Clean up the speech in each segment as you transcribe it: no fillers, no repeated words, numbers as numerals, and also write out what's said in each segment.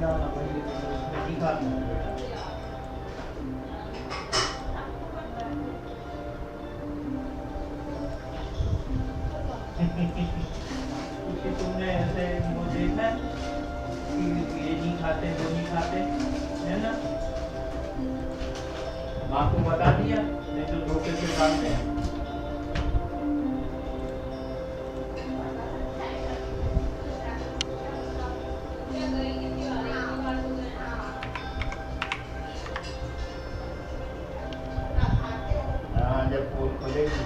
ना ना पहले उसमें दिखा दूँ बेटा क्योंकि तुमने ऐसे वो देखा है कि ये नहीं खाते वो नहीं खाते है ना माँ को बता दिया नहीं तो धोखे से डालते हैं जब पोल खोलेगी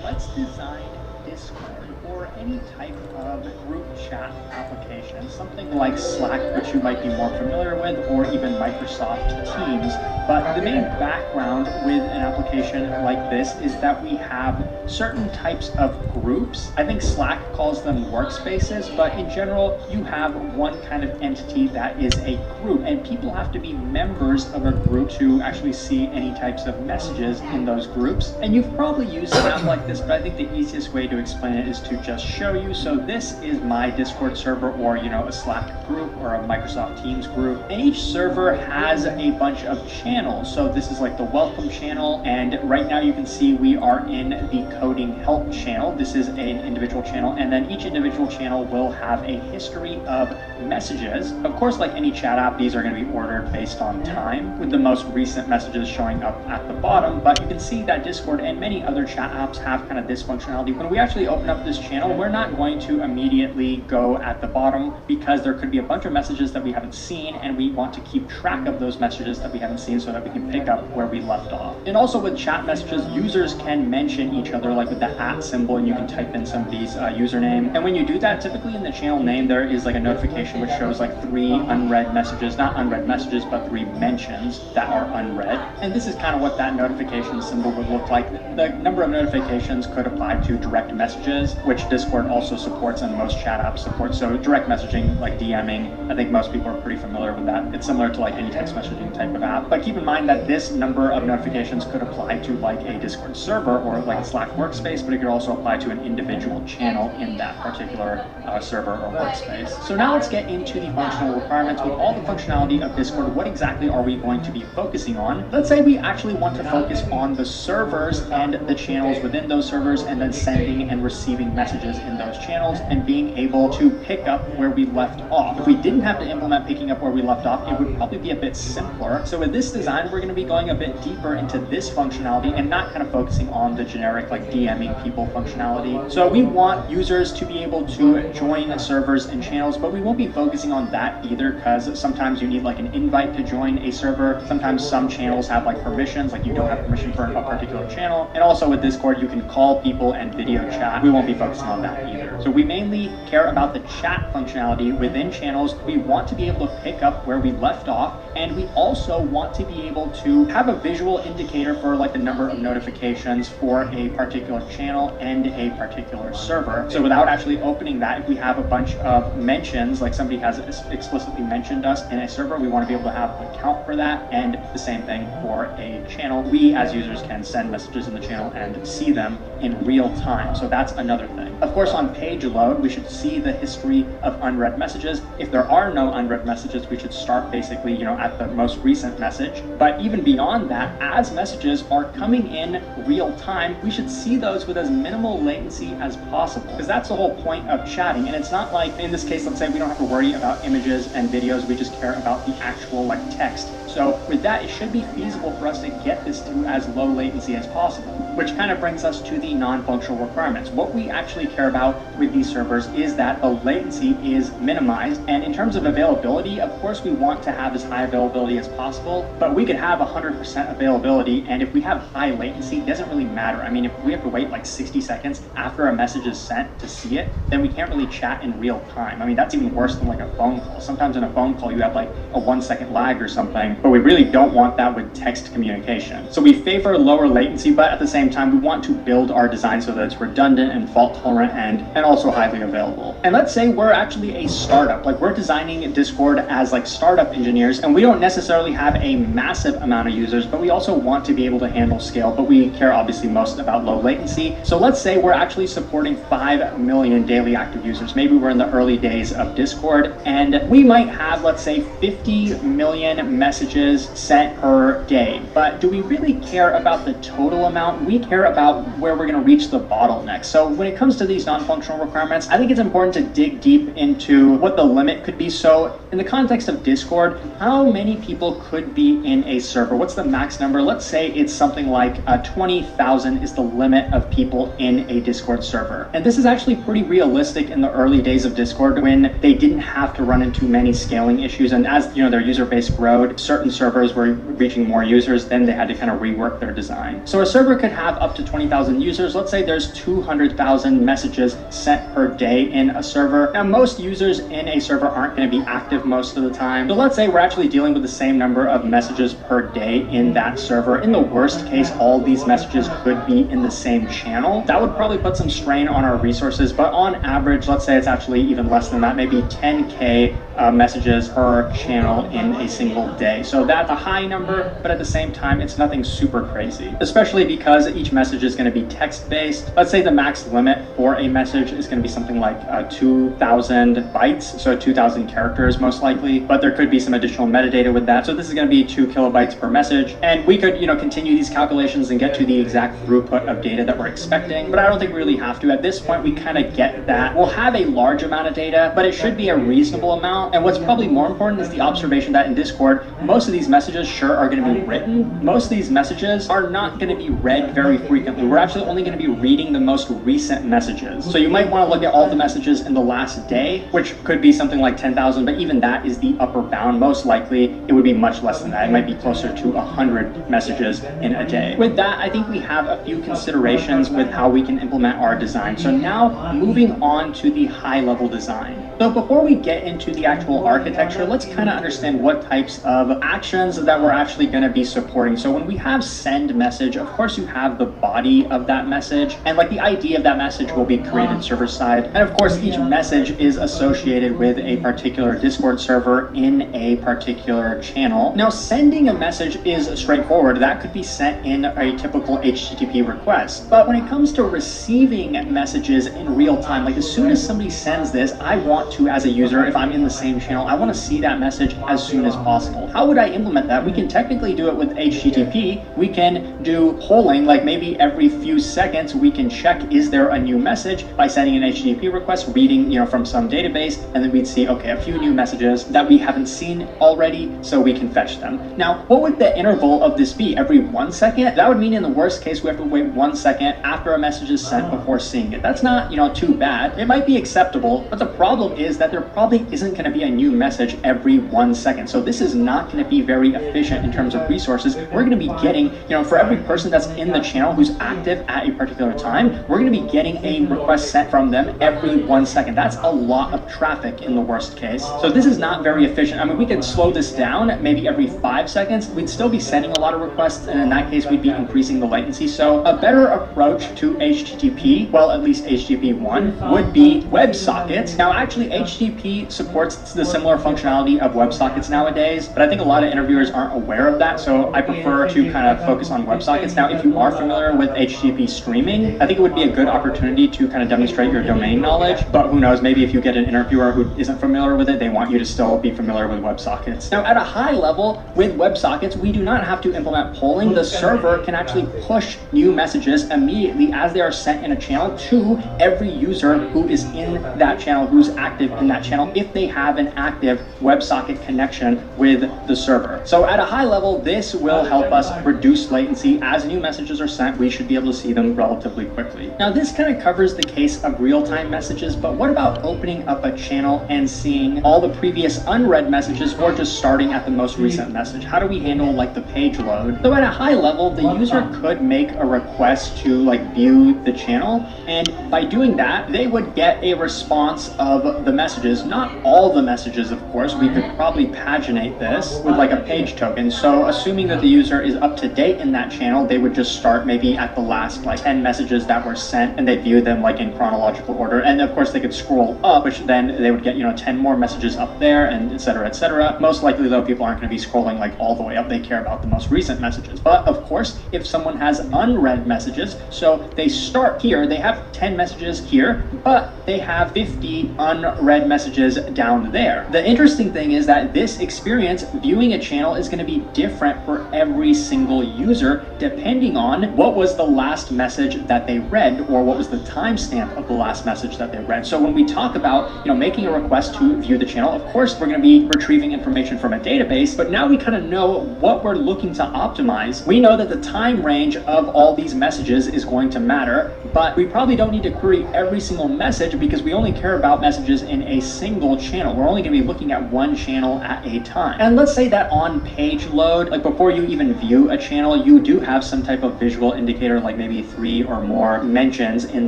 Let's design Discord or any type of group chat application, something like Slack, which you might be more familiar with, or even Microsoft Teams. But the main background with an application like this is that we have certain types of groups. I think Slack calls them workspaces, but in general, you have one kind of entity that is a group, and people have to be members of a group to actually see any types of messages in those groups. And you've probably used an app like this, but I think the easiest way to explain it is to just show you. So this is my Discord server, or a Slack group or a Microsoft Teams group. And each server has a bunch of channels. So this is like the welcome channel, and right now you can see we are in the coding help channel. This is an individual channel, and then each individual channel will have a history of messages. Of course, like any chat app, these are going to be ordered based on time, with the most recent messages showing up at the bottom. But you can see that Discord and many other chat apps have kind of this functionality. When we actually open up this channel, we're not going to immediately go at the bottom, because there could be a bunch of messages that we haven't seen, and we want to keep track of those messages that we haven't seen so that we can pick up where we left off. And also with chat messages, users can mention each other, like with the @ symbol, and you can type in somebody's username. And when you do that, typically in the channel name, there is like a notification which shows like 3 unread messages, not unread messages, but 3 mentions that are unread. And this is kind of what that notification symbol would look like. The number of notifications could apply to direct messages, which Discord also supports and most chat apps support. So direct messaging, like DMing, I think most people are pretty familiar with that. It's similar to like any text messaging type of app. But keep in mind that this number of notifications could apply to like a Discord server or like a Slack workspace, but it could also apply to an individual channel in that particular server or workspace. So now let's get into the functional requirements. With all the functionality of Discord, what exactly are we going to be focusing on? Let's say we actually want to focus on the servers and the channels within those servers, and then sending and receiving messages in those channels and being able to pick up where we left off. If we didn't have to implement picking up where we left off, it would probably be a bit simpler. So with this design, we're going to be going a bit deeper into this functionality and not kind of focusing on the generic like DMing people functionality. So we want users to be able to join servers and channels, but we won't be focusing on that either, because sometimes you need like an invite to join a server. Sometimes some channels have like permissions, like you don't have permission for a particular channel. And also with Discord, you can call people and video chat. We won't be focusing on that either. So we mainly care about the chat functionality within channels. We want to be able to pick up where we left off, and we also want to be able to have a visual indicator for like the number of notifications for a particular channel and a particular server. So without actually opening that, if we have a bunch of mentions, like somebody has explicitly mentioned us in a server, we want to be able to have a count for that, and the same thing for a channel. We as users can send messages in the channel and see them in real time. So that's another thing. Of course, on page load, we should see the history of unread messages. If there are no unread messages, we should start basically, at the most recent message. But even beyond that, as messages are coming in real time, we should see those with as minimal latency as possible, because that's the whole point of chatting. And it's not like, in this case, let's say we don't have to worry about images and videos, we just care about the actual like text. So with that, it should be feasible for us to get this to as low latency as possible, which kind of brings us to the non-functional requirements. What we actually care care about with these servers is that the latency is minimized. And in terms of availability, of course, we want to have as high availability as possible, but we could have 100% availability. And if we have high latency, it doesn't really matter. I mean, if we have to wait like 60 seconds after a message is sent to see it, then we can't really chat in real time. I mean, that's even worse than like a phone call. Sometimes in a phone call, you have like a 1-second lag or something, but we really don't want that with text communication. So we favor lower latency, but at the same time, we want to build our design so that it's redundant and fault tolerant and also highly available. And let's say we're actually a startup, like we're designing Discord as like startup engineers, and we don't necessarily have a massive amount of users, but we also want to be able to handle scale, but we care obviously most about low latency. So let's say we're actually supporting 5 million daily active users. Maybe we're in the early days of Discord, and we might have, let's say, 50 million messages sent per day. But do we really care about the total amount? We care about where we're going to reach the bottleneck. So when it comes to these non-functional requirements, I think it's important to dig deep into what the limit could be. So in the context of Discord, how many people could be in a server? What's the max number? Let's say it's something like 20,000 is the limit of people in a Discord server. And this is actually pretty realistic in the early days of Discord when they didn't have to run into many scaling issues. And as their user base growed, certain servers were reaching more users, then they had to kind of rework their design. So a server could have up to 20,000 users. Let's say there's 200,000 messages sent per day in a server. Now, most users in a server aren't going to be active most of the time. So let's say we're actually dealing with the same number of messages per day in that server. In the worst case, all these messages could be in the same channel. That would probably put some strain on our resources, but on average, let's say it's actually even less than that, maybe 10K messages per channel in a single day. So that's a high number, but at the same time, it's nothing super crazy, especially because each message is going to be text-based. Let's say the max limit for a message is going to be something like 2,000 bytes, so 2,000 characters most likely, but there could be some additional metadata with that. So this is going to be 2 kilobytes per message, and we could, continue these calculations and get to the exact throughput of data that we're expecting, but I don't think we really have to. At this point, we kind of get that we'll have a large amount of data, but it should be a reasonable amount. And what's probably more important is the observation that in Discord, most of these messages sure are going to be written. Most of these messages are not going to be read very frequently. We're actually only going to be reading the most recent messages. So you might want to look at all the messages in the last day, which could be something like 10,000, but even that is the upper bound. Most likely, it would be much less than that. It might be closer to 100 messages in a day. With that, I think we have a few considerations with how we can implement our design. So now moving on to the high-level design. So before we get into the actual architecture, let's kind of understand what types of actions that we're actually going to be supporting. So when we have send message, of course you have the body of that message, and like the ID of that message will be created server side. And of course each message is associated with a particular Discord server in a particular channel. Now sending a message is straightforward. That could be sent in a typical HTTP request. But when it comes to receiving messages in real time, like as soon as somebody sends this, I want to, as a user, if I'm in the same channel, I want to see that message as soon as possible. How would I implement that? We can technically do it with HTTP. We can do polling, like maybe every few seconds we can check, is there a new message by sending an HTTP request, reading from some database, and then we'd see, okay, a few new messages that we haven't seen already, so we can fetch them. Now, what would the interval of this be? Every 1 second? That would mean in the worst case, we have to wait 1 second after a message is sent before seeing it. That's not, too bad. It might be acceptable, but the problem is that there probably isn't going to be a new message every 1 second. So this is not going to be very efficient in terms of resources. We're going to be getting, for every person that's in the channel who's active at a particular time, we're going to be getting a request sent from them every 1 second. That's a lot of traffic in the worst case. So this is not very efficient. I mean, we could slow this down maybe every 5 seconds. We'd still be sending a lot of requests, and in that case, we'd be increasing the latency. So a better approach to HTTP, well, at least HTTP 1, would be WebSockets. Now, actually, HTTP supports the similar functionality of WebSockets nowadays, but I think a lot of interviewers aren't aware of that, so I prefer to kind of focus on WebSockets. Now, if you are familiar with HTTP streaming, I think it would be a good opportunity to kind of demonstrate your domain knowledge, but who knows, maybe if you get an interviewer who isn't familiar with it, they want you to still be familiar with WebSockets. Now, at a high level, with WebSockets, we do not have to implement polling. The server can actually push new messages immediately as they are sent in a channel to every user who is in that channel, who's active active in that channel if they have an active WebSocket connection with the server. So at a high level, this will help us reduce latency. As new messages are sent, we should be able to see them relatively quickly. Now, this kind of covers the case of real-time messages, but what about opening up a channel and seeing all the previous unread messages or just starting at the most recent message? How do we handle like the page load? So at a high level, the user could make a request to like view the channel, and by doing that, they would get a response of the messages. Not all the messages, of course. We could probably paginate this with like a page token. So assuming that the user is up to date in that channel, they would just start maybe at the last like 10 messages that were sent, and they'd view them like in chronological order. And of course they could scroll up, which then they would get, 10 more messages up there, and et cetera, et cetera. Most likely though, people aren't going to be scrolling like all the way up. They care about the most recent messages. But of course, if someone has unread messages, so they start here, they have 10 messages here, but they have 50 unread messages down there. The interesting thing is that this experience viewing a channel is going to be different for every single user depending on what was the last message that they read, or what was the timestamp of the last message that they read. So when we talk about making a request to view the channel, of course we're going to be retrieving information from a database, but now we kind of know what we're looking to optimize. We know that the time range of all these messages is going to matter, but we probably don't need to query every single message because we only care about messages in a single channel. We're only going to be looking at one channel at a time. And let's say that on page load, like before you even view a channel, you do have some type of visual indicator, like maybe 3 or more mentions in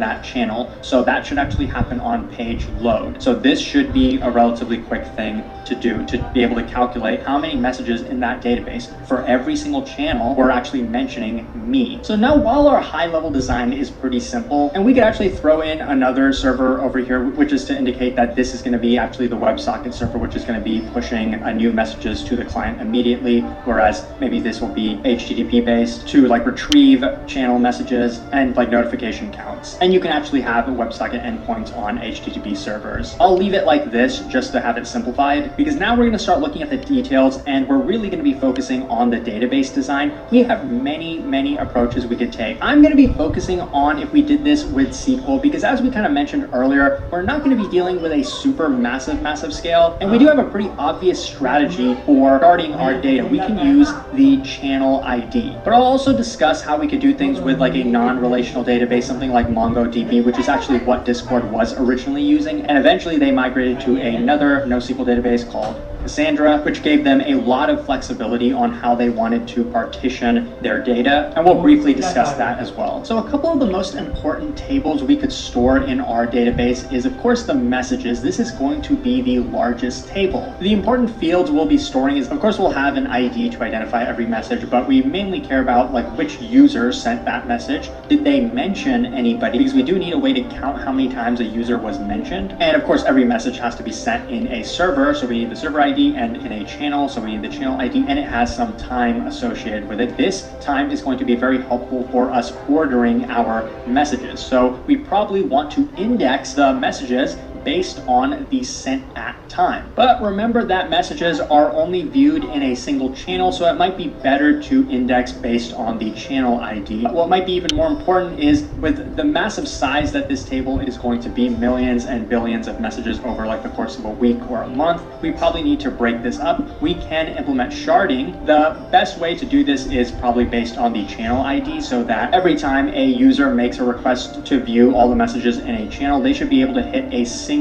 that channel. So that should actually happen on page load. So this should be a relatively quick thing to do, to be able to calculate how many messages in that database for every single channel were actually mentioning me. So now while our high level design is pretty simple, and we could actually throw in another server over here, which is to indicate that this is going to be actually the WebSocket server, which is going to be pushing new messages to the client immediately, whereas maybe this will be HTTP based to like retrieve channel messages and like notification counts. And you can actually have WebSocket endpoints on HTTP servers. I'll leave it like this just to have it simplified, because now we're going to start looking at the details, and we're really going to be focusing on the database design. We have many approaches we could take. I'm going to be focusing on if we did this with SQL, because as we kind of mentioned earlier, we're not going to be dealing with a super massive scale, and we do have a pretty obvious strategy for starting our data. We can use the channel ID, but I'll also discuss how we could do things with like a non-relational database, something like MongoDB, which is actually what Discord was originally using, and eventually they migrated to another NoSQL database called Cassandra, which gave them a lot of flexibility on how they wanted to partition their data, and we'll briefly discuss that as well. So a couple of the most important tables we could store in our database is of course the messages. This is going to be the largest table. The important fields we'll be storing is, of course, we'll have an ID to identify every message, but we mainly care about like which user sent that message. Did they mention anybody? Because we do need a way to count how many times a user was mentioned. And of course, every message has to be sent in a server, so we need the server ID, and in a channel, so we need the channel ID, and it has some time associated with it. This time is going to be very helpful for us ordering our messages. So we probably want to index the messages based on the sent at time. But remember that messages are only viewed in a single channel, so it might be better to index based on the channel ID. What might be even more important is with the massive size that this table is going to be, millions and billions of messages over like the course of a week or a month, we probably need to break this up. We can implement sharding. The best way to do this is probably based on the channel ID, so that every time a user makes a request to view all the messages in a channel, they should be able to hit a single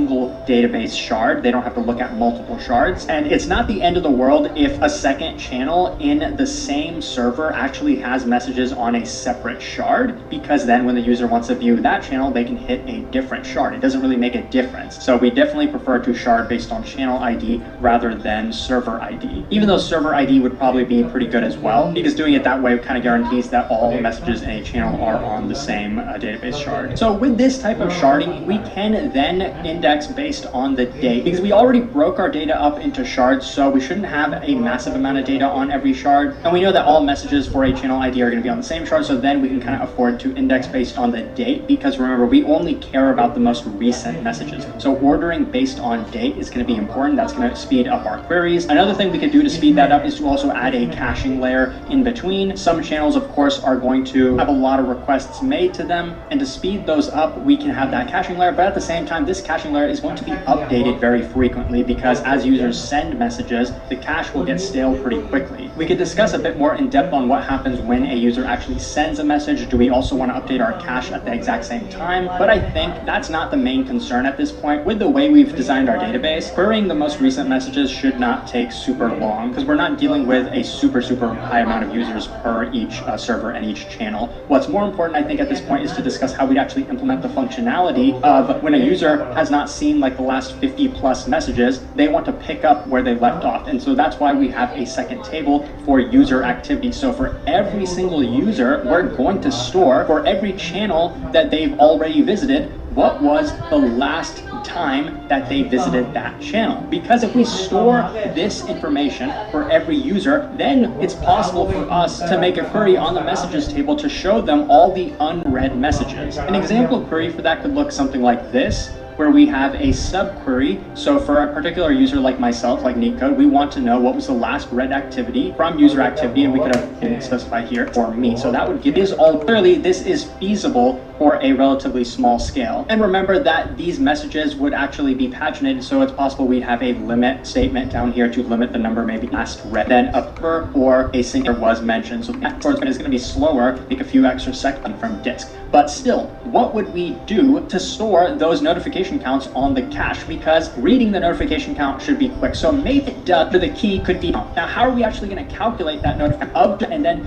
database shard. They don't have to look at multiple shards. And it's not the end of the world if a second channel in the same server actually has messages on a separate shard, because then when the user wants to view that channel, they can hit a different shard. It doesn't really make a difference. So we definitely prefer to shard based on channel ID rather than server ID, even though server ID would probably be pretty good as well, because doing it that way kind of guarantees that all the messages in a channel are on the same database shard. So with this type of sharding, we can then index based on the date, because we already broke our data up into shards, so we shouldn't have a massive amount of data on every shard. And we know that all messages for a channel ID are going to be on the same shard, so then we can kind of afford to index based on the date, because remember, we only care about the most recent messages. So ordering based on date is going to be important. That's going to speed up our queries. Another thing we could do to speed that up is to also add a caching layer in between. Some channels, of course, are going to have a lot of requests made to them, and to speed those up, we can have that caching layer, but at the same time, this caching handler is going to be updated very frequently because as users send messages, the cache will get stale pretty quickly. We could discuss a bit more in depth on what happens when a user actually sends a message. Do we also want to update our cache at the exact same time? But I think that's not the main concern at this point. With the way we've designed our database, querying the most recent messages should not take super long because we're not dealing with a super high amount of users per each server and each channel. What's more important, I think, at this point is to discuss how we'd actually implement the functionality of when a user has not seen like the last 50 plus messages, they want to pick up where they left off. And so that's why we have a second table for user activity. So for every single user, we're going to store for every channel that they've already visited, what was the last time that they visited that channel. Because if we store this information for every user, then it's possible for us to make a query on the messages table to show them all the unread messages. An example query for that could look something like this, where we have a subquery. So for a particular user like myself, like Neatcode, we want to know what was the last read activity from user activity, and we could have specified here for me. So that would give us all clearly this is feasible for a relatively small scale. And remember that these messages would actually be paginated, so it's possible we'd have a limit statement down here to limit the number maybe last read, then a per or a single was mentioned. So that is going to be slower, take a few extra seconds from disk. But still, what would we do to store those notification counts on the cache? Because reading the notification count should be quick. So maybe the key could be, now how are we actually going to calculate that notification of and then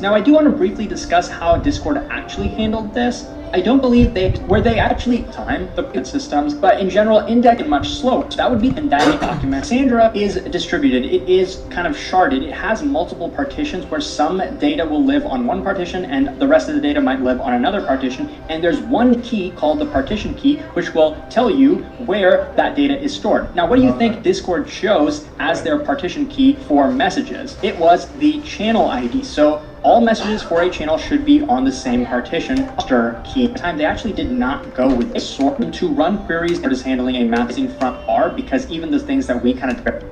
now I do want to briefly discuss how Discord actually handled this. I don't believe they actually time the systems, but in general index much slower. So that would be the dynamic document. Cassandra is distributed. It is kind of sharded. It has multiple partitions where some data will live on one partition and the rest of the data might live on another partition. And there's one key called the partition key, which will tell you where that data is stored. Now, what do you think Discord chose as their partition key for messages? It was the channel ID. So all messages for a channel should be on the same partition key. Time they actually did not go with a sort to run queries that is handling a mapping from R, because even the things that we kind of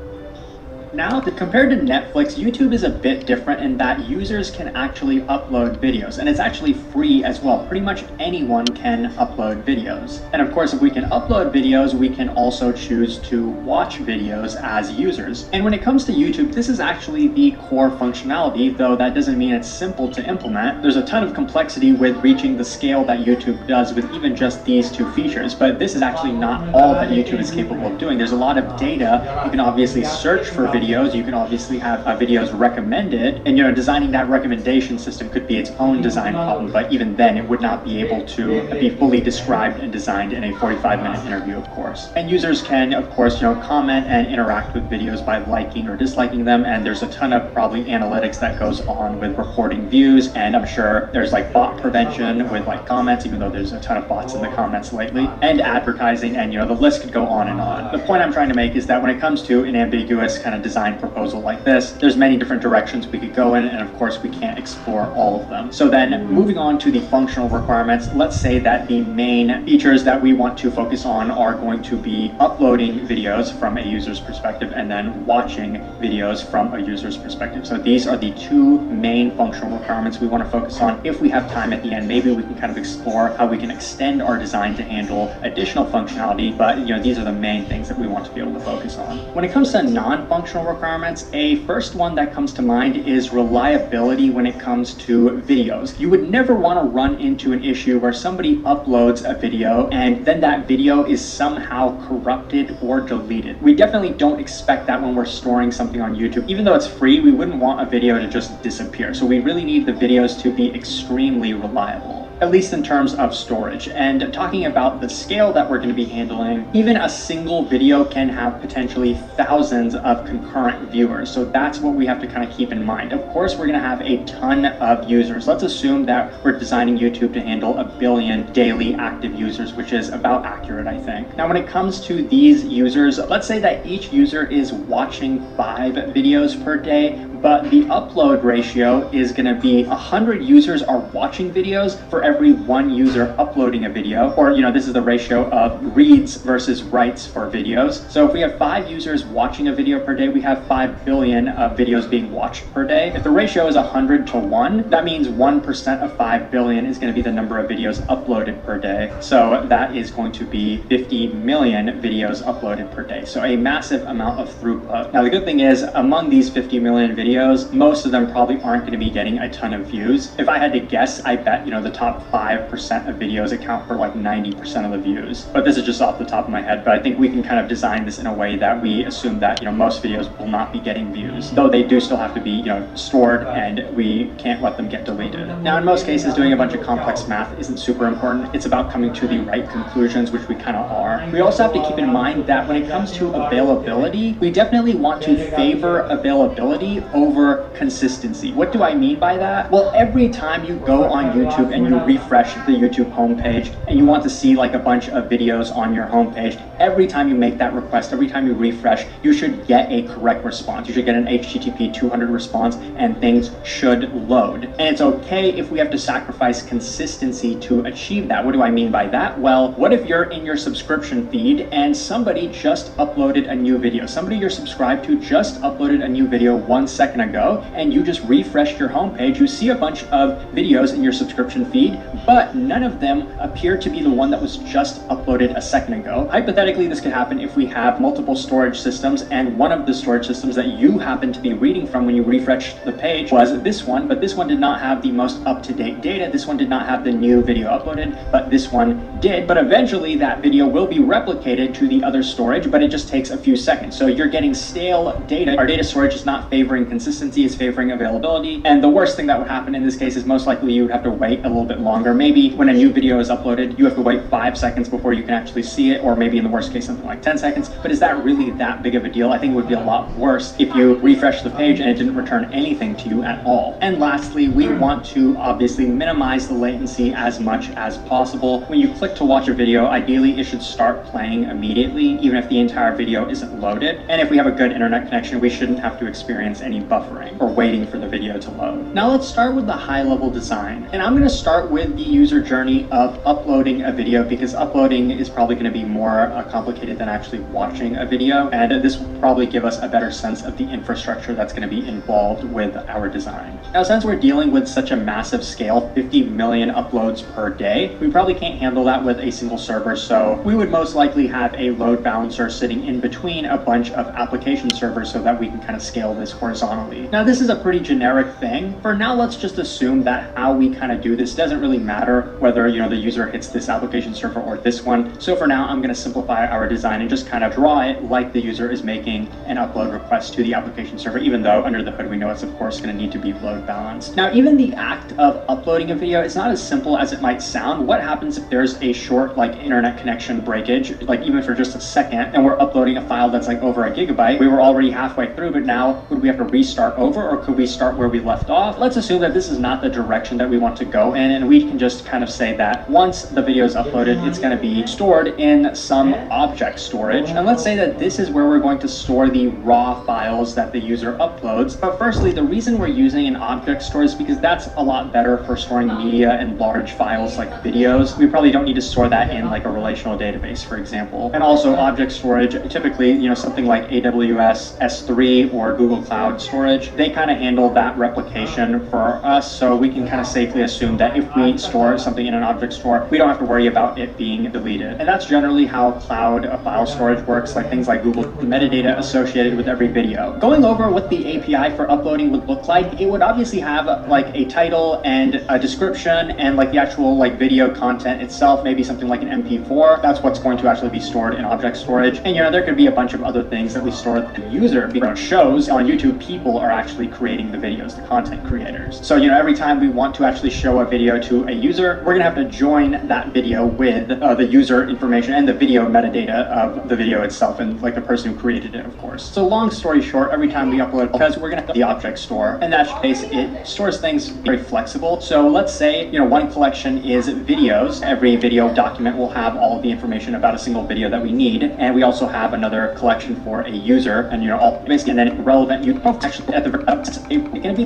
now, compared to Netflix, YouTube is a bit different in that users can actually upload videos, and it's actually free as well. Pretty much anyone can upload videos. And of course, if we can upload videos, we can also choose to watch videos as users. And when it comes to YouTube, this is actually the core functionality, though that doesn't mean it's simple to implement. There's a ton of complexity with reaching the scale that YouTube does with even just these two features, but this is actually not all that YouTube is capable of doing. There's a lot of data. You can obviously search for videos. You can obviously have videos recommended, and designing that recommendation system could be its own design problem, but even then it would not be able to be fully described and designed in a 45-minute interview, of course. And users can, of course, comment and interact with videos by liking or disliking them, and there's a ton of probably analytics that goes on with reporting views, and I'm sure there's like bot prevention with like comments, even though there's a ton of bots in the comments lately, and advertising, and the list could go on and on. The point I'm trying to make is that when it comes to an ambiguous kind of design proposal like this, there's many different directions we could go in, and of course we can't explore all of them. So then moving on to the functional requirements, let's say that the main features that we want to focus on are going to be uploading videos from a user's perspective and then watching videos from a user's perspective. So these are the two main functional requirements we want to focus on. If we have time at the end, maybe we can kind of explore how we can extend our design to handle additional functionality, but these are the main things that we want to be able to focus on. When it comes to non-functional requirements, a first one that comes to mind is reliability when it comes to videos. You would never want to run into an issue where somebody uploads a video and then that video is somehow corrupted or deleted. We definitely don't expect that when we're storing something on YouTube. Even though it's free, we wouldn't want a video to just disappear. So we really need the videos to be extremely reliable, at least in terms of storage. And talking about the scale that we're going to be handling, even a single video can have potentially thousands of concurrent viewers. So that's what we have to kind of keep in mind. Of course, we're going to have a ton of users. Let's assume that we're designing YouTube to handle 1 billion daily active users, which is about accurate, I think. Now, when it comes to these users, let's say that each user is watching 5 videos per day, but the upload ratio is going to be 100 users are watching videos for every 1 user uploading a video, or this is the ratio of reads versus writes for videos. So if we have 5 users watching a video per day, we have 5 billion videos being watched per day. If the ratio is 100 to 1, that means 1% of 5 billion is going to be the number of videos uploaded per day. So that is going to be 50 million videos uploaded per day. So a massive amount of throughput. Now the good thing is, among these 50 million videos, most of them probably aren't going to be getting a ton of views. If I had to guess, I bet the top 5% of videos account for like 90% of the views. But this is just off the top of my head, but I think we can kind of design this in a way that we assume that most videos will not be getting views, though they do still have to be stored, and we can't let them get deleted. Now in most cases, doing a bunch of complex math isn't super important. It's about coming to the right conclusions, which we kind of are. We also have to keep in mind that when it comes to availability, we definitely want to favor availability over consistency. What do I mean by that? Well, every time you go on YouTube and you refresh the YouTube homepage and you want to see like a bunch of videos on your homepage, every time you make that request, every time you refresh, you should get a correct response. You should get an HTTP 200 response and things should load. And it's okay if we have to sacrifice consistency to achieve that. What do I mean by that? Well, what if you're in your subscription feed and somebody just uploaded a new video? Somebody you're subscribed to just uploaded a new video 1 second ago, and you just refreshed your homepage. You see a bunch of videos in your subscription feed, but none of them appear to be the one that was just uploaded a second ago. Hypothetically, this could happen if we have multiple storage systems, and one of the storage systems that you happen to be reading from when you refreshed the page was this one, but this one did not have the most up-to-date data. This one did not have the new video uploaded, but this one did. But eventually that video will be replicated to the other storage, but it just takes a few seconds. So you're getting stale data. Our data storage is not favoring consistency, it's favoring availability. And the worst thing that would happen in this case is most likely you would have to wait a little bit longer. Maybe when a new video is uploaded, you have to wait 5 seconds before you can actually see it, or maybe in the worst case, something like 10 seconds. But is that really that big of a deal? I think it would be a lot worse if you refresh the page and it didn't return anything to you at all. And lastly, we want to obviously minimize the latency as much as possible. When you click to watch a video, ideally it should start playing immediately, even if the entire video isn't loaded. And if we have a good internet connection, we shouldn't have to experience any buffering or waiting for the video to load. Now let's start with the high-level design. And I'm going to start with the user journey of uploading a video, because uploading is probably going to be more complicated than actually watching a video. And this will probably give us a better sense of the infrastructure that's going to be involved with our design. Now, since we're dealing with such a massive scale, 50 million uploads per day, we probably can't handle that with a single server. So we would most likely have a load balancer sitting in between a bunch of application servers so that we can kind of scale this horizontally. Now, this is a pretty generic thing. For now, let's just assume that how we kind of do this doesn't really matter whether, the user hits this application server or this one. So for now, I'm going to simplify our design and just kind of draw it like the user is making an upload request to the application server, even though under the hood we know it's of course going to need to be load balanced. Now, even the act of uploading a video is not as simple as it might sound. What happens if there's a short internet connection breakage, even for just a second, and we're uploading a file that's over a gigabyte? We were already halfway through, but now would we have to restart over, or could we start where we left off? Let's assume that this is not the direction that we want to go in, and we can just kind of say that once the video is uploaded, it's going to be stored in some object storage. And let's say that this is where we're going to store the raw files that the user uploads. But firstly, the reason we're using an object store is because that's a lot better for storing media and large files like videos. We probably don't need to store that in a relational database, for example. And also object storage, typically, something like AWS S3 or Google Cloud Storage, they kind of handle that replication for us. So we can kind of safely assume that if we store something in an object store, we don't have to worry about it being deleted. And that's generally how cloud file storage works, things like Google metadata associated with every video. Going over what the API for uploading would look like, it would obviously have a title and a description and the actual video content itself, maybe something like an MP4. That's what's going to actually be stored in object storage. And there could be a bunch of other things that we store that the user shows. On YouTube, people are actually creating the videos, the content creators. So every time we want to actually show a video to a user, we're gonna have to join that video with the user information and the video metadata of the video itself, and the person who created it, of course. So long story short, every time we upload, because we're going to have the object store, in that case, it stores things very flexible. So let's say, one collection is videos. Every video document will have all of the information about a single video that we need. And we also have another collection for a user, and, all basically, and then relevant, actually at the going to be,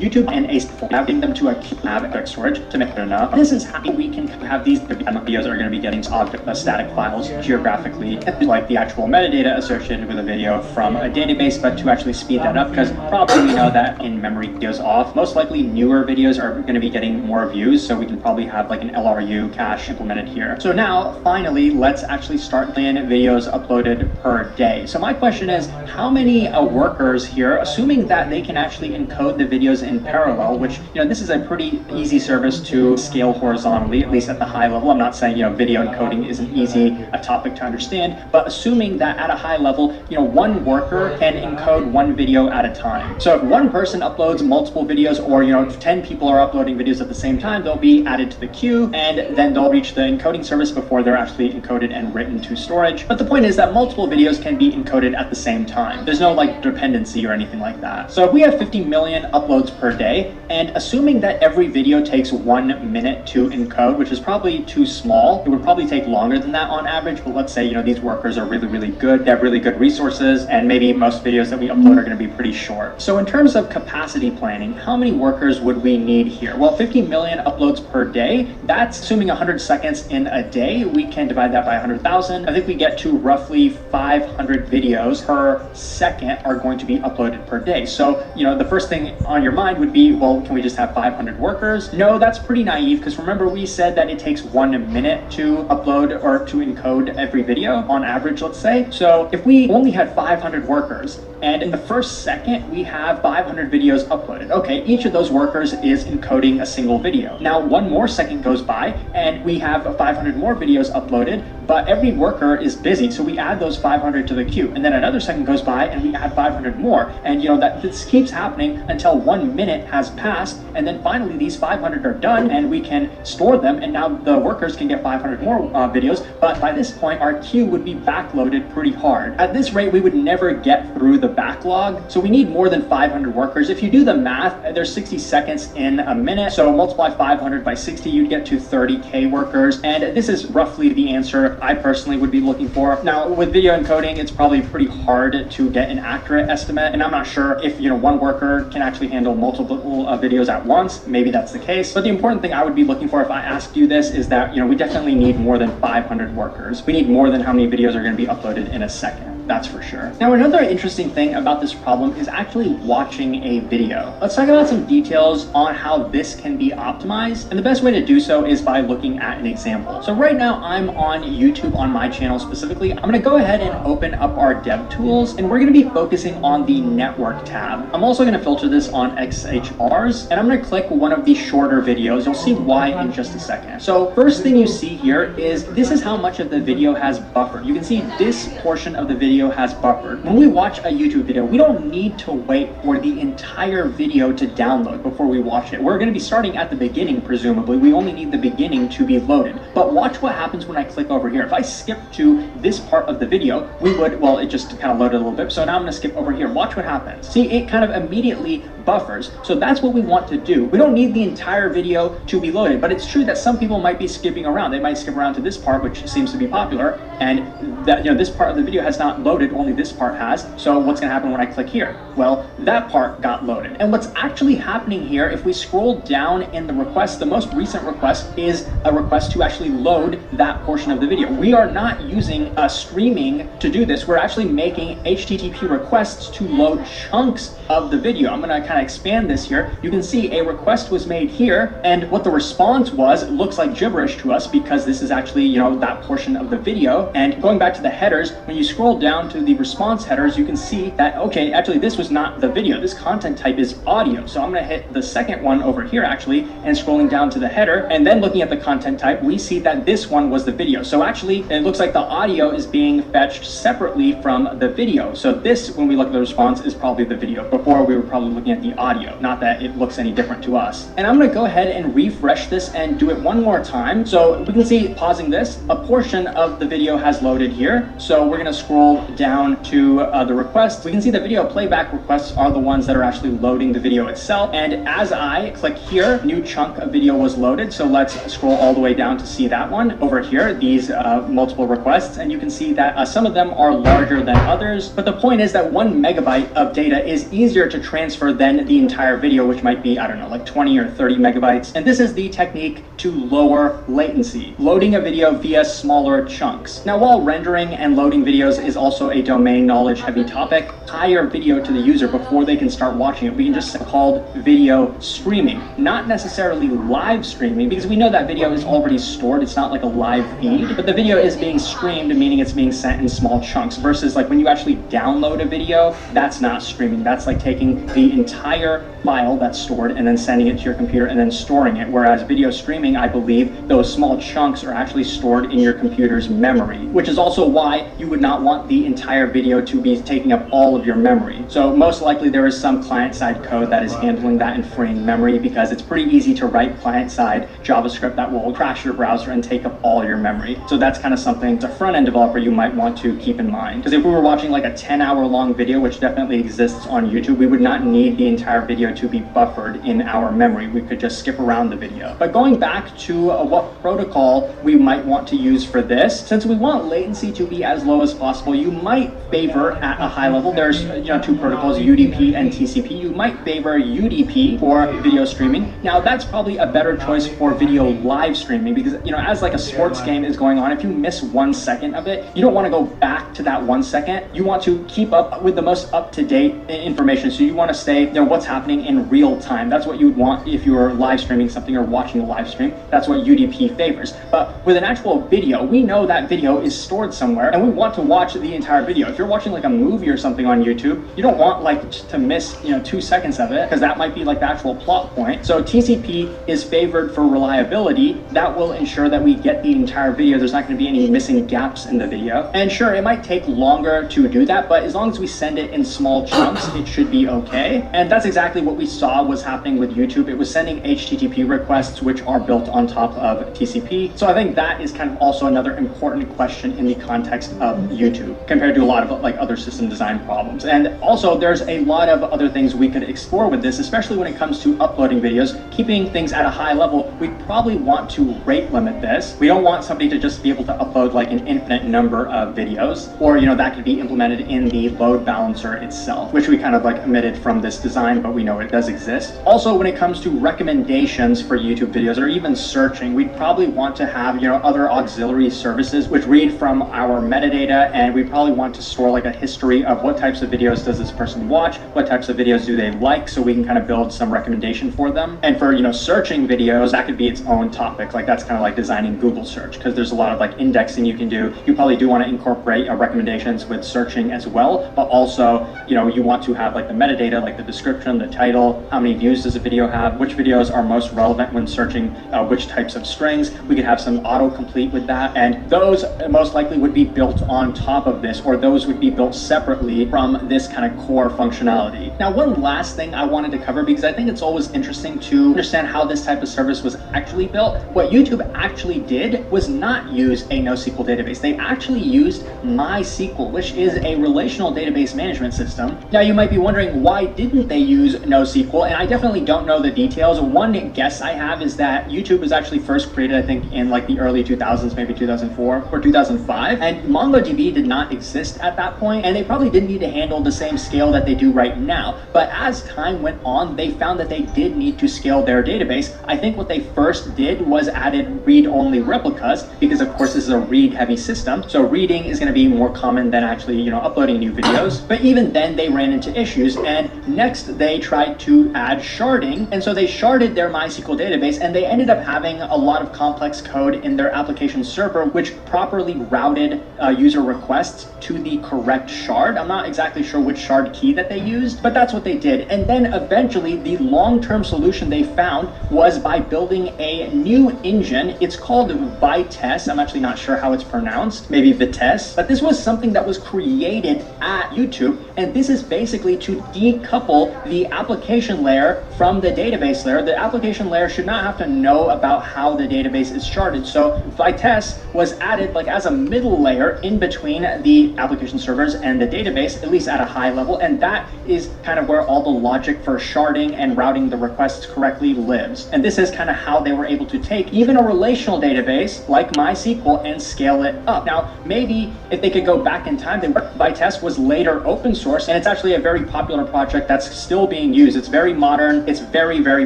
YouTube and having them to a object storage to make it enough. This is how we can have these videos are going to be getting static files geographically, like the actual metadata associated with a video from a database, but to actually speed that up, because probably we know that in-memory videos off, most likely newer videos are going to be getting more views, so we can probably have like an LRU cache implemented here. So now, finally, let's actually start playing videos uploaded per day. So my question is, how many workers here, assuming that they can actually encode the videos in parallel, which, this is a pretty easy service to scale horizontally, at least at the high level. I'm not saying, video encoding isn't a topic to understand, but assuming that at a high level, one worker can encode one video at a time. So if one person uploads multiple videos, or, 10 people are uploading videos at the same time, they'll be added to the queue, and then they'll reach the encoding service before they're actually encoded and written to storage. But the point is that multiple videos can be encoded at the same time. There's no dependency or anything like that. So if we have 50 million uploads per day, and assuming that every video takes 1 minute to encode, which is probably too small, it would probably take longer than that on average, but let's say, these workers are really, really good, they have really good resources, and maybe most videos that we upload are going to be pretty short. So in terms of capacity planning, how many workers would we need here? Well, 50 million uploads per day, that's assuming 100 seconds in a day. We can divide that by 100,000. I think we get to roughly 500 videos per second are going to be uploaded per day. So, the first thing on your mind would be, well, can we just have 500 workers? No, that's pretty naive, because remember we said that it takes 1 minute to upload or to encode every video on average, let's say. So if we only had 500 workers, and in the first second we have 500 videos uploaded, okay, each of those workers is encoding a single video. Now 1 more second goes by and we have 500 more videos uploaded, but every worker is busy, so we add those 500 to the queue, and then another second goes by and we add 500 more, and that this keeps happening until 1 minute has passed, and then finally these 500 are done and we can store them, and now the workers can get 500 more videos, but by this point our queue would be backloaded pretty hard. At this rate we would never get through the backlog, so we need more than 500 workers. If you do the math, there's 60 seconds in a minute, so multiply 500 by 60, you'd get to 30k workers, and this is roughly the answer I personally would be looking for. Now with video encoding, it's probably pretty hard to get an accurate estimate, and I'm not sure if one worker can actually handle multiple videos at once. Maybe that's the case, but the important thing I would be looking for if I asked you this is that we definitely need more than 500 workers. We need more than how many videos are going to be uploaded in a second. That's for sure. Now another interesting thing about this problem is actually watching a video. Let's talk about some details on how this can be optimized, and the best way to do so is by looking at an example. So right now I'm on YouTube on my channel specifically. I'm going to go ahead and open up our dev tools, and we're going to be focusing on the network tab. I'm also going to filter this on XHRs, and I'm going to click one of the shorter videos. You'll see why in just a second. So first thing you see here is this is how much of the video has buffered. You can see this portion of the video has buffered. When we watch a YouTube video, we don't need to wait for the entire video to download before we watch it. We're going to be starting at the beginning, presumably. We only need the beginning to be loaded. But watch what happens when I click over here. If I skip to this part of the video, well, it just kind of loaded a little bit. So now I'm going to skip over here. Watch what happens. See, it kind of immediately buffers. So that's what we want to do. We don't need the entire video to be loaded, but it's true that some people might be skipping around. They might skip around to this part, which seems to be popular, and that this part of the video has not loaded, only this part has. So what's going to happen when I click here? Well, that part got loaded. And what's actually happening here, if we scroll down in the request, the most recent request is a request to actually load that portion of the video. We are not using streaming to do this. We're actually making HTTP requests to load chunks of the video. I'm going to kind of expand this here. You can see a request was made here, and what the response was, it looks like gibberish to us because this is actually, that portion of the video. And going back to the headers, when you scroll down to the response headers, you can see that, okay, actually this was not the video. This content type is audio. So I'm going to hit the second one over here actually, and scrolling down to the header, and then looking at the content type, we see that this one was the video. So actually it looks like the audio is being fetched separately from the video. So this, when we look at the response, is probably the video. Before we were probably looking at the audio, not that it looks any different to us. And I'm going to go ahead and refresh this and do it one more time. So we can see, pausing this, a portion of the video has loaded here. So we're going to scroll scroll down to the requests, we can see the video playback requests are the ones that are actually loading the video itself. And as I click here, new chunk of video was loaded. So let's scroll all the way down to see that one. Over here, these multiple requests, and you can see that some of them are larger than others. But the point is that 1 megabyte of data is easier to transfer than the entire video, which might be, I don't know, like 20 or 30 megabytes. And this is the technique to lower latency, loading a video via smaller chunks. Now, while rendering and loading videos is also a domain knowledge heavy topic, higher video to the user before they can start watching it, we can just call video streaming, not necessarily live streaming, because we know that video is already stored. It's not like a live feed, but the video is being streamed, meaning it's being sent in small chunks, versus like when you actually download a video, that's not streaming. That's like taking the entire file that's stored and then sending it to your computer and then storing it. Whereas video streaming, I believe those small chunks are actually stored in your computer's memory, which is also why you would not want the entire video to be taking up all of your memory. So most likely there is some client-side code that is handling that and freeing memory, because it's pretty easy to write client-side JavaScript that will crash your browser and take up all your memory. So that's kind of something as a front-end developer you might want to keep in mind. Because if we were watching like a 10-hour long video, which definitely exists on YouTube, we would not need the entire video to be buffered in our memory. We could just skip around the video. But going back to what protocol we might want to use for this, since we want latency to be as low as possible, you might favor at a high level, there's two protocols, UDP and TCP. You might favor UDP for video streaming. Now that's probably a better choice for video live streaming, because as like a sports game is going on, if you miss 1 second of it, you don't want to go back to that 1 second. You want to keep up with the most up-to-date information. So you want to stay what's happening in real time. That's what you would want if you were live streaming something or watching a live stream. That's what UDP favors. But with an actual video, we know that video is stored somewhere and we want to watch the entire video. If you're watching like a movie or something on YouTube, you don't want like to miss 2 seconds of it, because that might be like the actual plot point. So TCP is favored for reliability. That will ensure that we get the entire video. There's not going to be any missing gaps in the video. And sure, it might take longer to do that, but as long as we send it in small chunks, it should be okay. And that's exactly what we saw was happening with YouTube. It was sending HTTP requests, which are built on top of TCP. So I think that is kind of also another important question in the context of YouTube, compared to a lot of like other system design problems. And also there's a lot of other things we could explore with this, especially when it comes to uploading videos, keeping things at a high level. We probably want to rate limit this. We don't want somebody to just be able to upload like an infinite number of videos, or that could be implemented in the load balancer itself, which we kind of like omitted from this design, but we know it does exist. Also, when it comes to recommendations for YouTube videos or even searching, we'd probably want to have other auxiliary services which read from our metadata, and we probably want to store like a history of what types of videos does this person watch, what types of videos do they like, so we can kind of build some recommendation for them. And for searching videos, that could be its own topic. Like that's kind of like designing Google search, because there's a lot of like indexing you can do. You probably do want to incorporate recommendations with searching as well, but also you want to have like the metadata, like the description, the title, how many views does a video have, which videos are most relevant when searching which types of strings. We could have some autocomplete with that, and those most likely would be built on top of this, or those would be built separately from this kind of core functionality. Now, one last thing I wanted to cover, because I think it's always interesting to understand how this type of service was actually built. What YouTube actually did was not use a NoSQL database. They actually used MySQL, which is a relational database management system. Now, you might be wondering, why didn't they use NoSQL? And I definitely don't know the details. One guess I have is that YouTube was actually first created, I think, in like the early 2000s, maybe 2004 or 2005. And MongoDB did not exist at that point, and they probably didn't need to handle the same scale that they do right now. But as time went on, they found that they did need to scale their database. I think what they first did was added read-only replicas, because of course this is a read-heavy system. So reading is going to be more common than actually, uploading new videos. But even then they ran into issues, and next they tried to add sharding. And so they sharded their MySQL database, and they ended up having a lot of complex code in their application server, which properly routed user requests to the correct shard. I'm not exactly sure which shard key that they used, but that's what they did. And then eventually the long-term solution they found was by building a new engine. It's called Vitesse. I'm actually not sure how it's pronounced, maybe Vitesse, but this was something that was created at YouTube, and this is basically to decouple the application application layer from the database layer, the application layer should not have to know about how the database is sharded. So Vitess was added like as a middle layer in between the application servers and the database, at least at a high level, and that is kind of where all the logic for sharding and routing the requests correctly lives. And this is kind of how they were able to take even a relational database like MySQL and scale it up. Now, maybe if they could go back in time, Vitess was later open source, and it's actually a very popular project that's still being used. It's very modern, it's very, very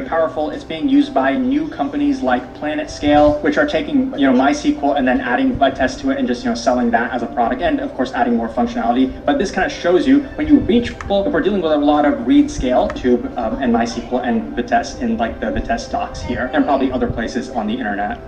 powerful. It's being used by new companies like PlanetScale, which are taking, MySQL and then adding Vitess to it and just, selling that as a product, and of course adding more functionality. But this kind of shows you when you reach, if we're dealing with a lot of read scale to and MySQL and Vitess in like the Vitess docs here, and probably other places on the internet.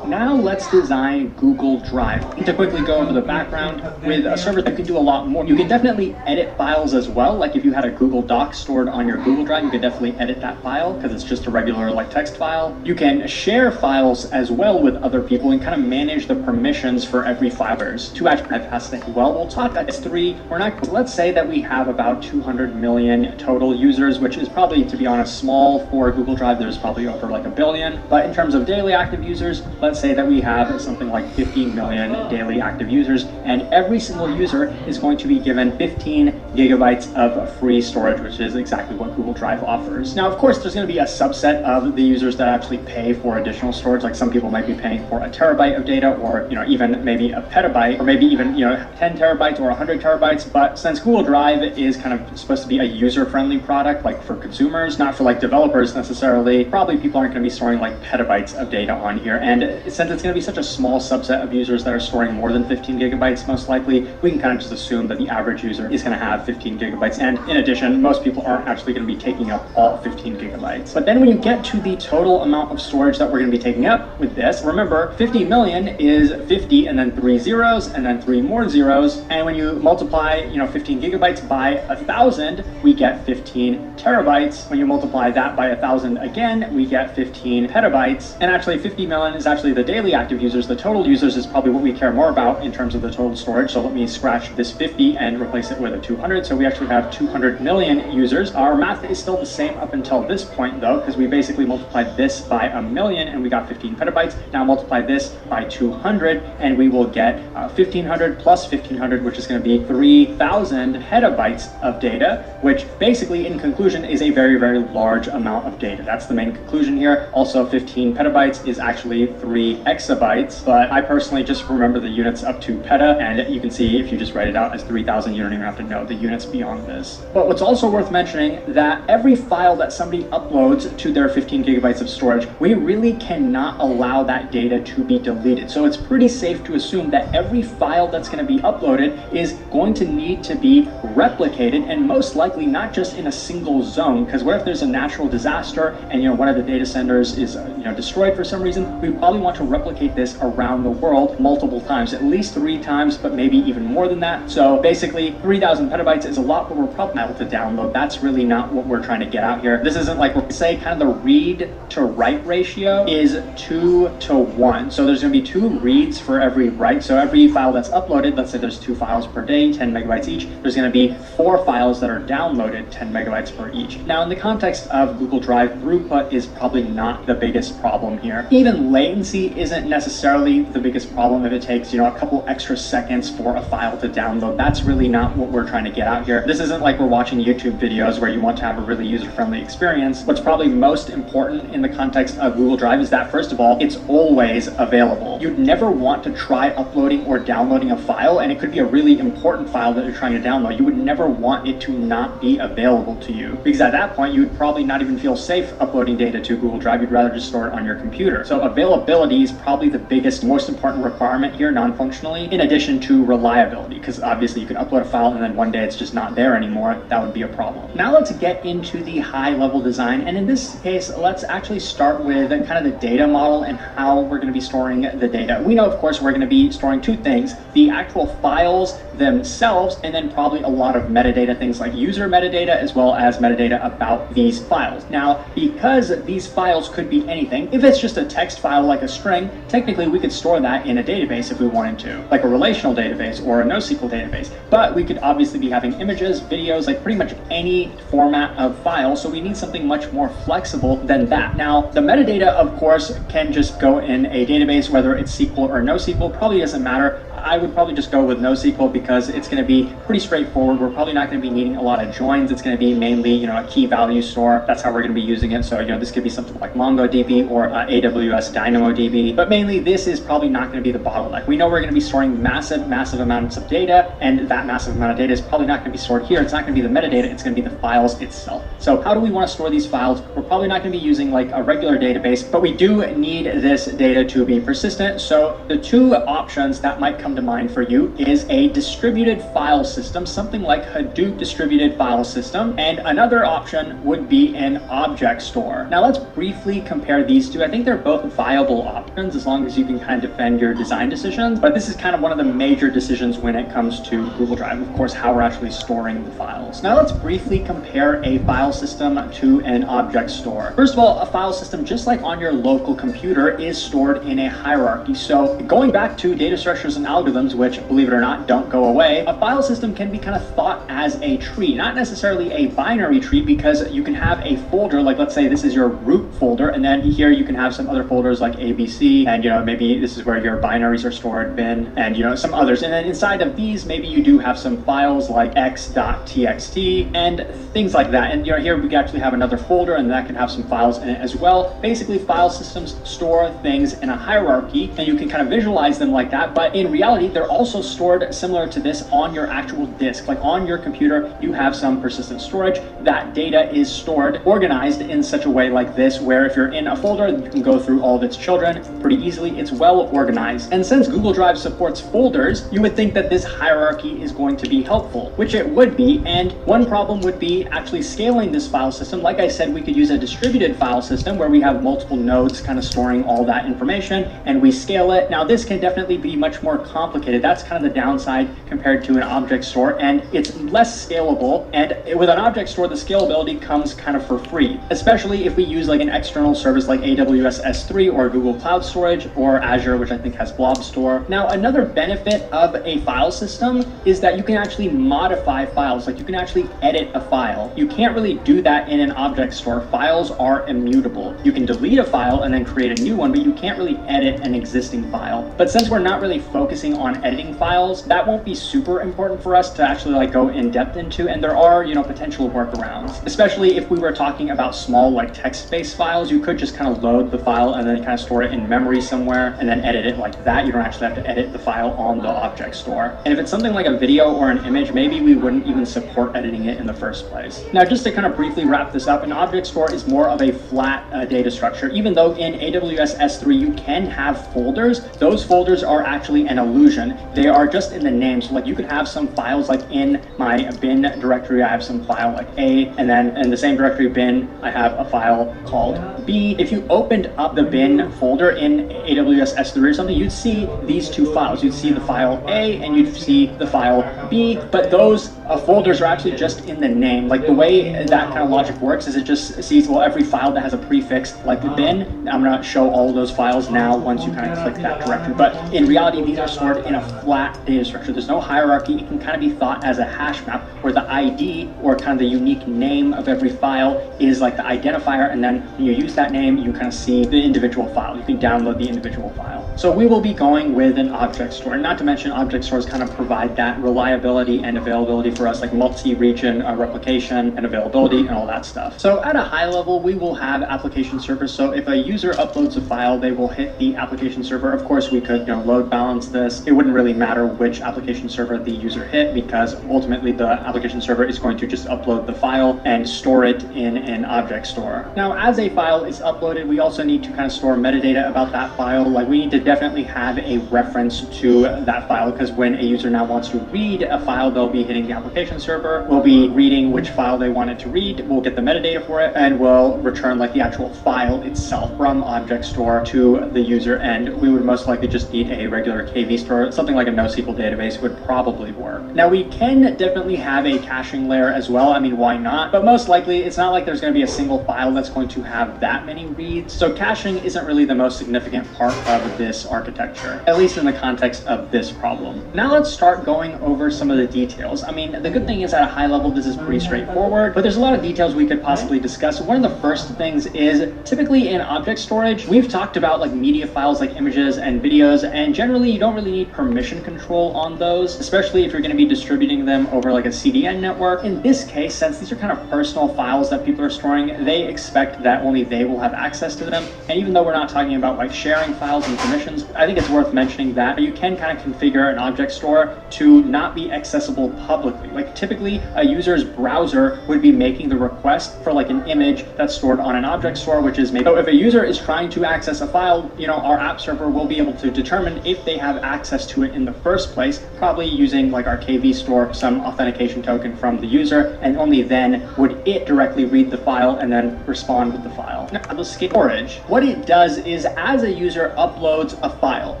Now let's design Google Drive. To quickly go over the background, with a server you can do a lot more. You can definitely edit files as well. Like if you had a Google Doc stored on your Google Drive, you could definitely edit that file because it's just a regular like text file. You can share files as well with other people and kind of manage the permissions for every file. Two attributes has to well, we'll talk about S3. Let's say that we have about 200 million total users, which is probably, to be honest, small for Google Drive. There's probably over like 1 billion. But in terms of daily active users, let's say that we have something like 50 million daily active users, and every single user is going to be given 15 gigabytes of free storage, which is exactly what Google Drive offers. Now, of course, there's going to be a subset of the users that actually pay for additional storage. Like some people might be paying for a terabyte of data, or even maybe a petabyte, or maybe even 10 terabytes or 100 terabytes. But since Google Drive is kind of supposed to be a user-friendly product, like for consumers, not for like developers necessarily, probably people aren't going to be storing like petabytes of data on here. And since it's going to be such a small subset of users that are storing more than 15 gigabytes, most likely, we can kind of just assume that the average user is going to have 15 gigabytes. And in addition, most people aren't actually going to be taking up all 15 gigabytes. But then when you get to the total amount of storage that we're going to be taking up with this, remember, 50 million is 50 and then 3 zeros and then 3 more zeros. And when you multiply, 15 gigabytes by 1,000, we get 15 terabytes. When you multiply that by 1,000 again, we get 15 petabytes. And actually 50 million is actually the daily active users. The total users is probably what we care more about in terms of the total storage. So let me scratch this 50 and replace it with a 200. So we actually have 200 million users. Our math is still the same up until this point though, because we basically multiplied this by 1,000,000 and we got 15 petabytes. Now multiply this by 200 and we will get 1,500 plus 1,500, which is going to be 3,000 petabytes of data, which basically in conclusion is a very, very large amount of data. That's the main conclusion here. Also 15 petabytes is actually 3 exabytes, but I personally just remember the units up to peta, and you can see if you just write it out as 3,000, you don't even have to know the units beyond this. But what's also worth mentioning that every file that somebody uploads to their 15 gigabytes of storage, we really cannot allow that data to be deleted. So it's pretty safe to assume that every file that's going to be uploaded is going to need to be replicated, and most likely not just in a single zone, because what if there's a natural disaster and one of the data centers is destroyed for some reason? We probably want to replicate this around the world multiple times, at least 3 times, but maybe even more than that. So basically 3,000 petabytes is a lot, but we're probably not able to download. That's really not what we're trying to get out here. This isn't like, say, kind of the read to write ratio is 2 to 1. So there's going to be 2 reads for every write. So every file that's uploaded, let's say there's 2 files per day, 10 megabytes each, there's going to be 4 files that are downloaded, 10 megabytes per each. Now in the context of Google Drive, throughput is probably not the biggest problem here. Even latency isn't necessarily the biggest problem if it takes, a couple extra seconds for a file to download. That's really not what we're trying to get out here. This isn't like we're watching YouTube videos where you want to have a really user-friendly experience. What's probably most important in the context of Google Drive is that, first of all, it's always available. You'd never want to try uploading or downloading a file, and it could be a really important file that you're trying to download. You would never want it to not be available to you, because at that point, you would probably not even feel safe uploading data to Google Drive. You'd rather just store it on your computer. So availability is probably the biggest, most important requirement here non-functionally, in addition to reliability, because obviously you can upload a file and then one day it's just not there anymore. That would be a problem. Now let's get into the high-level design, and in this case, let's actually start with kind of the data model and how we're going to be storing the data. We know, of course, we're going to be storing 2 things: the actual files themselves, and then probably a lot of metadata, things like user metadata, as well as metadata about these files. Now, because these files could be anything, if it's just a text file like a string, technically we could store that in a database if we wanted to, like a relational database or a NoSQL database. But we could obviously be having images, videos, like pretty much any format of file. So we need something much more flexible than that. Now, the metadata, of course, can just go in a database, whether it's SQL or NoSQL, probably doesn't matter. I would probably just go with NoSQL because it's going to be pretty straightforward. We're probably not going to be needing a lot of joins. It's going to be mainly, a key value store. That's how we're going to be using it. So, this could be something like MongoDB or AWS DynamoDB. But mainly, this is probably not going to be the bottleneck. We know we're going to be storing massive amounts of data, and that massive amount of data is probably not going to be stored here. It's not going to be the metadata. It's going to be the files itself. So how do we want to store these files? We're probably not going to be using like a regular database, but we do need this data to be persistent. So the two options that might come to mind for you is a distributed file system, something like Hadoop distributed file system, and another option would be an object store. Now let's briefly compare these two. I think they're both viable options as long as you can kind of defend your design decisions, but this is kind of one of the major decisions when it comes to Google Drive, of course, how we're actually storing the files. Now let's briefly compare a file system to an object store. First of all, a file system, just like on your local computer, is stored in a hierarchy. So going back to data structures and algorithms, which, believe it or not, don't go away, a file system can be kind of thought as a tree, not necessarily a binary tree, because you can have a folder, like let's say this is your root folder, and then here you can have some other folders like ABC, and maybe this is where your binaries are stored, bin, and some others. And then inside of these, maybe you do have some files like x.txt and things like that. And here we actually have another folder, and that can have some files in it as well. Basically, file systems store things in a hierarchy, and you can kind of visualize them like that. But in reality, they're also stored similar to this on your actual disk. Like on your computer, you have some persistent storage. That data is stored, organized in such a way like this, where if you're in a folder, you can go through all of its children pretty easily. It's well organized. And since Google Drive supports folders, you would think that this hierarchy is going to be helpful, which it would be. And one problem would be actually scaling this file system. Like I said, we could use a distributed file system where we have multiple nodes kind of storing all that information, and we scale it. Now this can definitely be much more complicated. That's kind of the downside compared to an object store, and it's less scalable. And with an object store, the scalability comes kind of for free, especially if we use like an external service like AWS S3 or Google Cloud Storage or Azure, which I think has Blob Store. Now, another benefit of a file system is that you can actually modify files. Like you can actually edit a file. You can't really do that in an object store. Files are immutable. You can delete a file and then create a new one, but you can't really edit an existing file. But since we're not really focusing on editing files, that won't be super important for us to actually like go in depth into. And there are, potential workarounds, especially if we were talking about small like text-based files. You could just kind of load the file and then kind of store it in memory somewhere and then edit it like that. You don't actually have to edit the file on the object store. And if it's something like a video or an image, maybe we wouldn't even support editing it in the first place. Now, just to kind of briefly wrap this up, an object store is more of a flat data structure. Even though in AWS S3 you can have folders, those folders are actually an illusion. They are just in the name. So like you could have some files like in my bin directory, I have some file like A, and then in the same directory bin, I have a file called B. If you opened up the bin folder in AWS S3 or something, you'd see these two files. You'd see the file A and you'd see the file B, but those folders are actually just in the name. Like the way that kind of logic works is it just sees, well, every file that has a prefix like the bin, I'm gonna show all of those files now once you kind of click that directory. But in reality, these are stored in a flat data structure. There's no hierarchy. It can kind of be thought as a hash map where the ID or kind of the unique name of every file is like the identifier, and then when you use that name, you kind of see the individual file. You can download the individual file. So we will be going with an object store, and not to mention object stores kind of provide that reliability and availability for us, like multi-region replication and availability and all that stuff. So at a high level, we will have application servers. So if a user uploads a file, they will hit the application server. Of course, we could load balance this. It wouldn't really matter which application server the user hit, because ultimately the application server is going to just upload the file and store it in an object store. Now, as a file is uploaded, we also need to kind of store metadata about that file. Like we need to definitely have a reference to that file, because when a user now wants to read a file, they'll be hitting the application server. We'll be reading which file they wanted to read. We'll get the metadata for it, and we'll return like the actual file itself from object store to the user. And we would most likely just need a regular KV store. Something like a NoSQL database would probably work. Now, we can definitely have a caching layer as well. I mean, why not? But most likely, it's not like there's going to be a single file that's going to have that many reads. So caching isn't really the most significant part of this architecture, at least in the context of this problem. Now let's start going over some of the details. I mean, the good thing is at a high level, this is pretty straightforward, but there's a lot of details we could possibly discuss. One of the first things is typically in object storage, we've talked about like media files like images and videos, and generally you don't really need permission control on those, especially if you're going to be distributing them over like a CDN network. In this case, since these are kind of personal files that people are storing, they expect that only they will have access to them. And even though we're not talking about like sharing files and permissions, I think it's worth mentioning that you can kind of configure an object store to not be accessible publicly. Like typically a user's browser would be making the request for like an image that's stored on an object store, which is maybe, so if a user is trying to access a file, you know, our app server will be able to determine if they have access to it in the first place, probably using like our KV store, some authentication token from the user, and only then would it directly read the file and then respond with the file. Now, the storage, what it does is as a user uploads a file,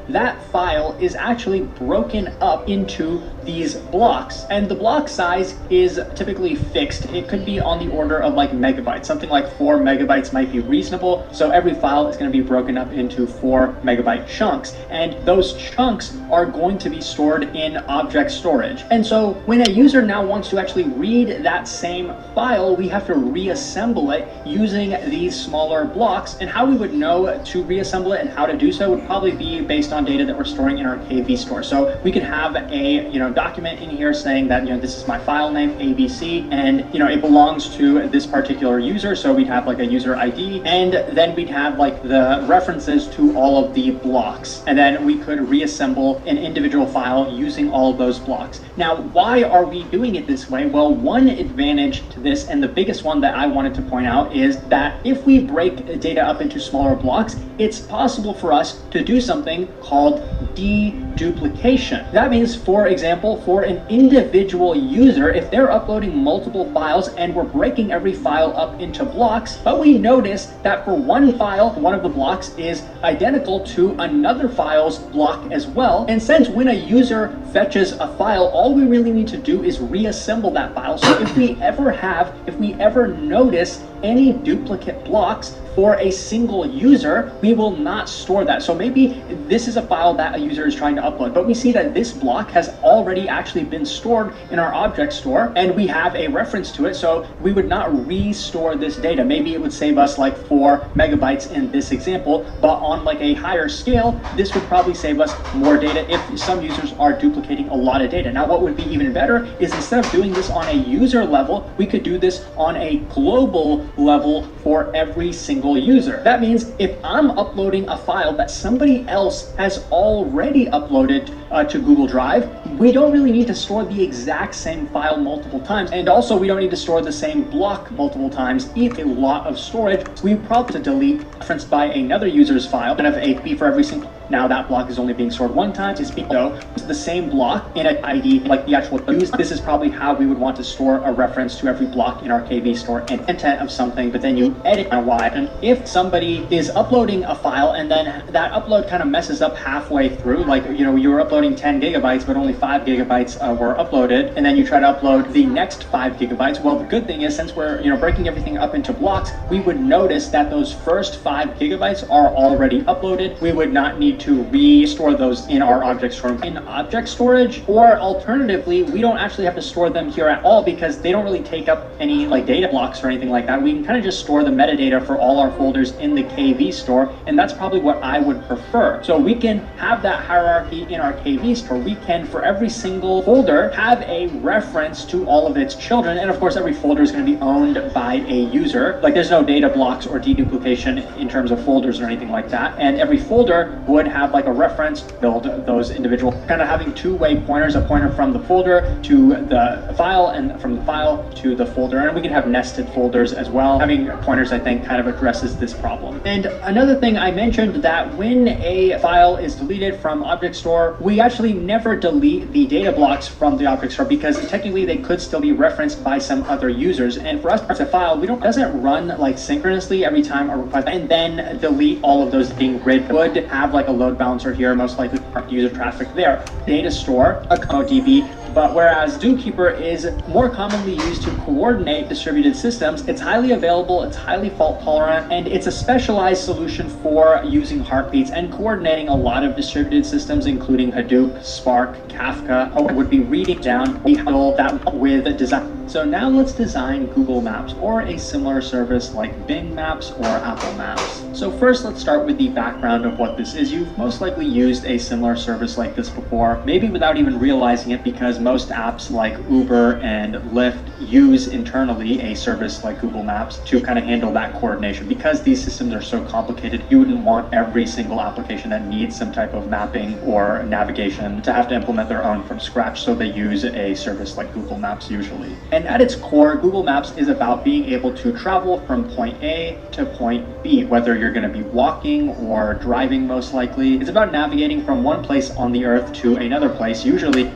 that file is actually broken up into these blocks, and the block size is typically fixed. It could be on the order of like megabytes. Something like 4 megabytes might be reasonable. So every file is going to be broken up into 4 megabyte chunks, and those chunks are going to be stored in object storage. And so when a user now wants to actually read that same file, we have to reassemble it using these smaller blocks. And how we would know to reassemble it and how to do so would probably be based on data that we're storing in our KV store. So we could have a, you know, document in here saying that, you know, this is my file name ABC, and, you know, it belongs to this particular user. So we'd have like a user ID, and then we'd have like the references to all of the blocks, and then we could reassemble an individual file using all of those blocks. Now, why are we doing it this way? Well, one advantage to this, and the biggest one that I wanted to point out, is that if we break data up into smaller blocks, it's possible for us to do something called deduplication. That means, for example, for an individual user, if they're uploading multiple files and we're breaking every file up into blocks, but we notice that for one file, one of the blocks is identical to another file's block as well. And since when a user fetches a file, all we really need to do is reassemble that file. So if we ever notice any duplicate blocks for a single user, we will not store that. So maybe this is a file that a user is trying to upload, but we see that this block has already actually been stored in our object store, and we have a reference to it, so we would not restore this data. Maybe it would save us like 4 megabytes in this example, but on like a higher scale, this would probably save us more data if some users are duplicating a lot of data. Now, what would be even better is instead of doing this on a user level, we could do this on a global level for every single user. That means if I'm uploading a file that somebody else has already uploaded to Google Drive, we don't really need to store the exact same file multiple times, and also we don't need to store the same block multiple times. Eat a lot of storage. We probably have to delete referenced by another user's file and have a B for every single. Now that block is only being stored one time. It's the same block in an ID, like the actual use. This is probably how we would want to store a reference to every block in our KV store and intent of something, but then you edit a Y. And if somebody is uploading a file and then that upload kind of messes up halfway through, like, you know, you were uploading 10 gigabytes, but only 5 gigabytes were uploaded, and then you try to upload the next 5 gigabytes. Well, the good thing is, since we're, you know, breaking everything up into blocks, we would notice that those first 5 gigabytes are already uploaded. We would not need to restore those in our object store in object storage, or alternatively, we don't actually have to store them here at all because they don't really take up any like data blocks or anything like that. We can kind of just store the metadata for all our folders in the KV store, and that's probably what I would prefer. So we can have that hierarchy in our KV store. We can, for every single folder, have a reference to all of its children, and of course every folder is going to be owned by a user. Like, there's no data blocks or deduplication in terms of folders or anything like that, and every folder would have like a reference, build those individual, kind of having two-way pointers, a pointer from the folder to the file and from the file to the folder. And we can have nested folders as well. Having pointers, I think, kind of addresses this problem. And another thing I mentioned, that when a file is deleted from object store, we actually never delete the data blocks from the object store because technically they could still be referenced by some other users. And for us, as a file, doesn't run like synchronously every time a request and then delete all of those being read. Would have like a load balancer here, most likely park user traffic there. Data store, a DB, but whereas Zookeeper is more commonly used to coordinate distributed systems. It's highly available, it's highly fault tolerant, and it's a specialized solution for using heartbeats and coordinating a lot of distributed systems, including Hadoop, Spark, Kafka. Would be reading down, we handle that with design. So now let's design Google Maps or a similar service like Bing Maps or Apple Maps. So first, let's start with the background of what this is. You've most likely used a similar service like this before, maybe without even realizing it, because most apps like Uber and Lyft use internally a service like Google Maps to kind of handle that coordination. Because these systems are so complicated, you wouldn't want every single application that needs some type of mapping or navigation to have to implement their own from scratch, so they use a service like Google Maps usually. And at its core, Google Maps is about being able to travel from point A to point B, whether you're going to be walking or driving most likely. It's about navigating from one place on the earth to another place, usually